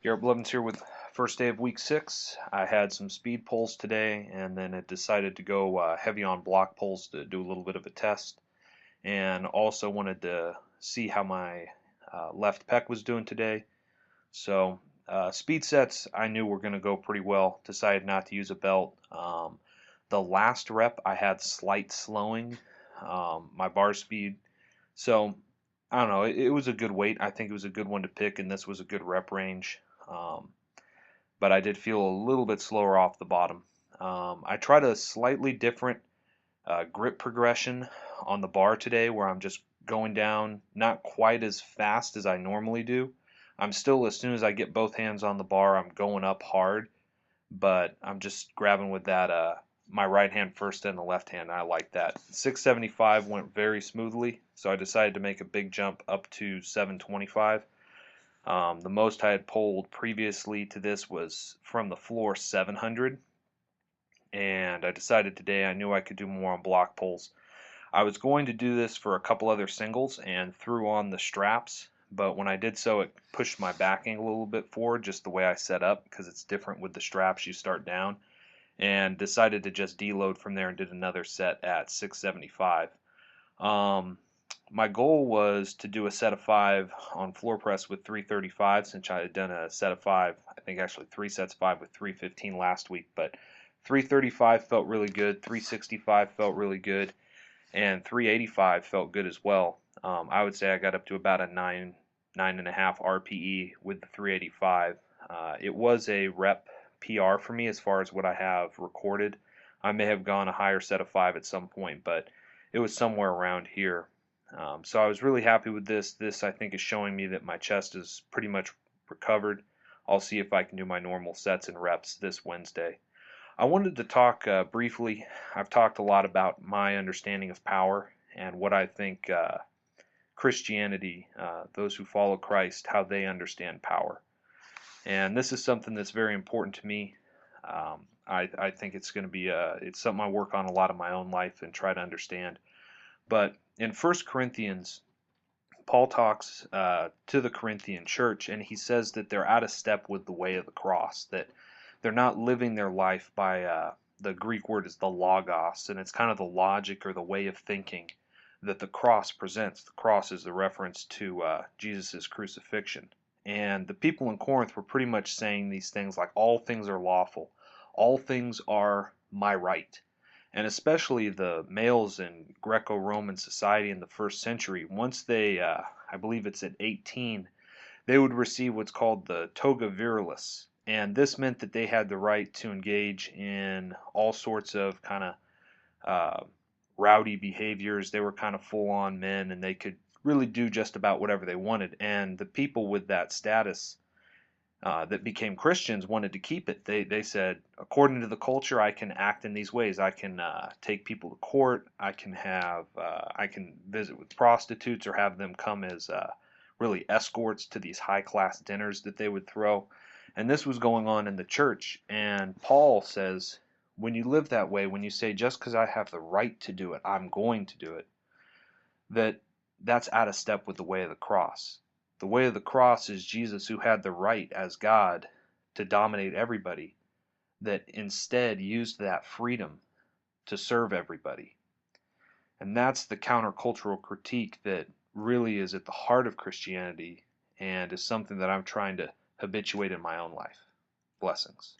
Garrett Blevins here with first day of week 6. I had some speed pulls today and then it decided to go heavy on block pulls to do a little bit of a test, and also wanted to see how my left pec was doing today. So speed sets I knew were going to go pretty well. Decided not to use a belt. The last rep I had slight slowing, my bar speed. So I don't know. It was a good weight. I think it was a good one to pick, and this was a good rep range. Um, but I did feel a little bit slower off the bottom. I tried a slightly different grip progression on the bar today, where I'm just going down not quite as fast as I normally do. I'm still, as soon as I get both hands on the bar, I'm going up hard, but I'm just grabbing with that my right hand first and the left hand. I like that. 675 went very smoothly, so I decided to make a big jump up to 725. The most I had pulled previously to this was from the floor 700, and I decided today I knew I could do more on block pulls. I was going to do this for a couple other singles and threw on the straps, but when I did so, it pushed my back angle a little bit forward, just the way I set up, because it's different with the straps. You start down, and decided to just deload from there and did another set at 675. My goal was to do a set of 5 on floor press with 335, since I had done a set of 5, I think actually 3 sets of 5 with 315 last week, but 335 felt really good, 365 felt really good, and 385 felt good as well. I would say I got up to about a 9.5 RPE with the 385. It was a rep PR for me as far as what I have recorded. I may have gone a higher set of 5 at some point, but it was somewhere around here. So I was really happy with this. This, I think, is showing me that my chest is pretty much recovered. I'll see if I can do my normal sets and reps this Wednesday. I wanted to talk briefly. I've talked a lot about my understanding of power and what I think Christianity, those who follow Christ, how they understand power. And this is something that's very important to me. I think it's going to be it's something I work on a lot in my own life and try to understand. But in 1 Corinthians, Paul talks to the Corinthian church, and he says that they're out of step with the way of the cross, that they're not living their life by the Greek word is the logos, and it's kind of the logic or the way of thinking that the cross presents. The cross is the reference to Jesus' crucifixion. And the people in Corinth were pretty much saying these things like, all things are lawful, all things are my right. And especially the males in Greco-Roman society in the first century, once they, I believe it's at 18, they would receive what's called the toga virilis. And this meant that they had the right to engage in all sorts of kind of rowdy behaviors. They were kind of full-on men, and they could really do just about whatever they wanted. And the people with that status that became Christians wanted to keep it. They said, according to the culture, I can act in these ways. I can take people to court. I can visit with prostitutes or have them come as really escorts to these high-class dinners that they would throw. And this was going on in the church. And Paul says, when you live that way, when you say, just because I have the right to do it, I'm going to do it, that's out of step with the way of the cross. The way of the cross is Jesus, who had the right as God to dominate everybody, that instead used that freedom to serve everybody. And that's the countercultural critique that really is at the heart of Christianity and is something that I'm trying to habituate in my own life. Blessings.